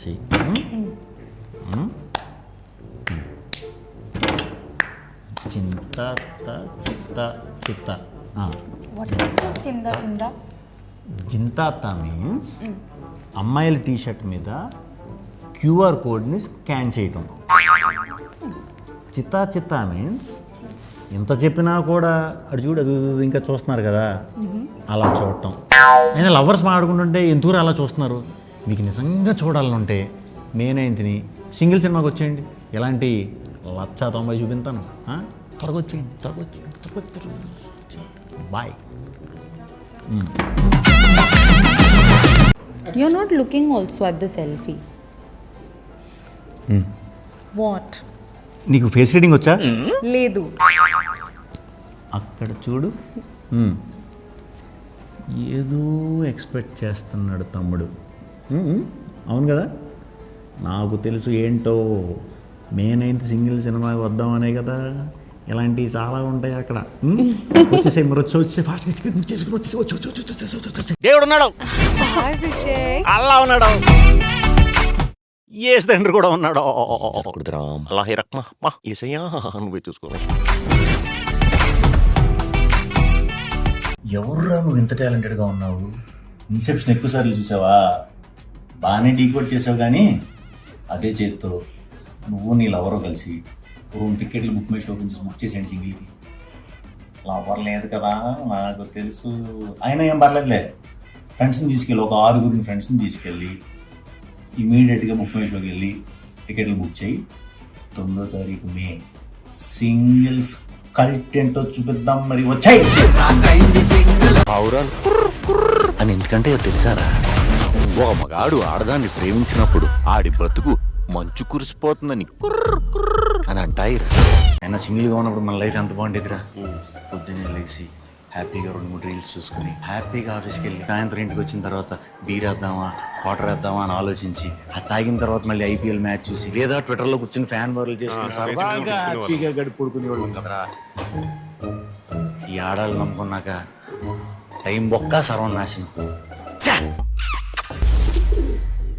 చెయ్యి. చింత చిత్త చిత్త. వాట్ ఇస్ దిస్ చిందా చిందా? జింతాత మీన్స్ అమ్మాయిల టీషర్ట్ మీద క్యూఆర్ కోడ్ని స్కాన్ చేయటం. చిత్తా చిత్తా మీన్స్ ఎంత చెప్పినా కూడా అటు చూడు అది ఇంకా చూస్తున్నారు కదా అలా చూడటం. అయినా లవర్స్ మాట్లాడుకుంటుంటే ఎందుకు అలా చూస్తున్నారు? మీకు నిజంగా చూడాలనుంటే మే 9th సింగిల్ సినిమాకి వచ్చేయండి. ఎలాంటి 190 చూపిస్తాను. త్వరగా వచ్చేయండి, త్వరగా వచ్చేయండి. Bye. You're not looking also at the selfie. What? నీకు ఫేస్ రీడింగ్ వచ్చా? లేదు. అక్కడ చూడు. ఏదో ఎక్స్పెక్ట్ చేస్తున్నాడు తమ్ముడు. అవును కదా, నాకు తెలుసు ఏంటో. మే 9th సింగిల్ సినిమాకి వద్దామనే కదా. ఇలాంటివి చాలా ఉంటాయి అక్కడ. వచ్చేసే మరి వచ్చి ఫాస్ట్గా వచ్చి దేవుడు ఉన్నాడు, అల్లా ఉన్నాడు, ఏసు తండ్రి కూడా ఉన్నాడు. అల్లాహి రక్మా ఏసయ్యా నువ్వే చూసుకోవాలి. ఎవర్రా నువ్వు ఇంత టాలెంటెడ్గా ఉన్నావు? ఇన్సెప్షన్ ఎక్కువసార్లు చూసావా? బాగానే డీకోడ్ చేసావు, కానీ అదే చేత్తో నువ్వు నీ లవరో కలిసి రూమ్ టికెట్లు బుక్ మై షో నుంచి బుక్ చేసేయండి సింగిల్కి. లవర్ లేదు కదా నాకు తెలుసు, అయినా ఏం పర్లేదులే. ఫ్రెండ్స్ని తీసుకెళ్ళి, ఒక 6 ఫ్రెండ్స్ని తీసుకెళ్ళి ఇమీడియట్గా బుక్ మై షోకి వెళ్ళి టికెట్లు బుక్ చేయి. 9వ తారీఖు మే సింగిల్స్ కల్ట్ ఏంటో చూపిద్దాం. మరి వచ్చాయి పావురాలు అని ఎందుకంటే తెలుసారా? ఒక మగాడు ఆడదాన్ని ప్రేమించినప్పుడు ఆడి బ్రతుకు మంచు కురిసిపోతుందని అని అంటాయిరా. అయినా సింగిల్గా ఉన్నప్పుడు మన లైఫ్ ఎంత బాగుండేదిరా. పొద్దున్నే లేచి హ్యాపీగా 2-3 రీల్స్ చూసుకుని హ్యాపీగా ఆఫీస్కి వెళ్ళి సాయంత్రం ఇంటికి వచ్చిన తర్వాత బీర్ వేద్దామా క్వార్టర్ వేద్దామా అని ఆలోచించి అది తాగిన తర్వాత మళ్ళీ ఐపీఎల్ మ్యాచ్ చూసి లేదా ట్విట్టర్లో కూర్చొని ఫ్యాన్ వార్లు చేసుకుని సరదాగా హ్యాపీగా గడిపి పడుకునేవాళ్ళం కదరా. ఈ ఆడాలు నమ్ముకున్నాక టైం బొక్క సర్వనాశనం.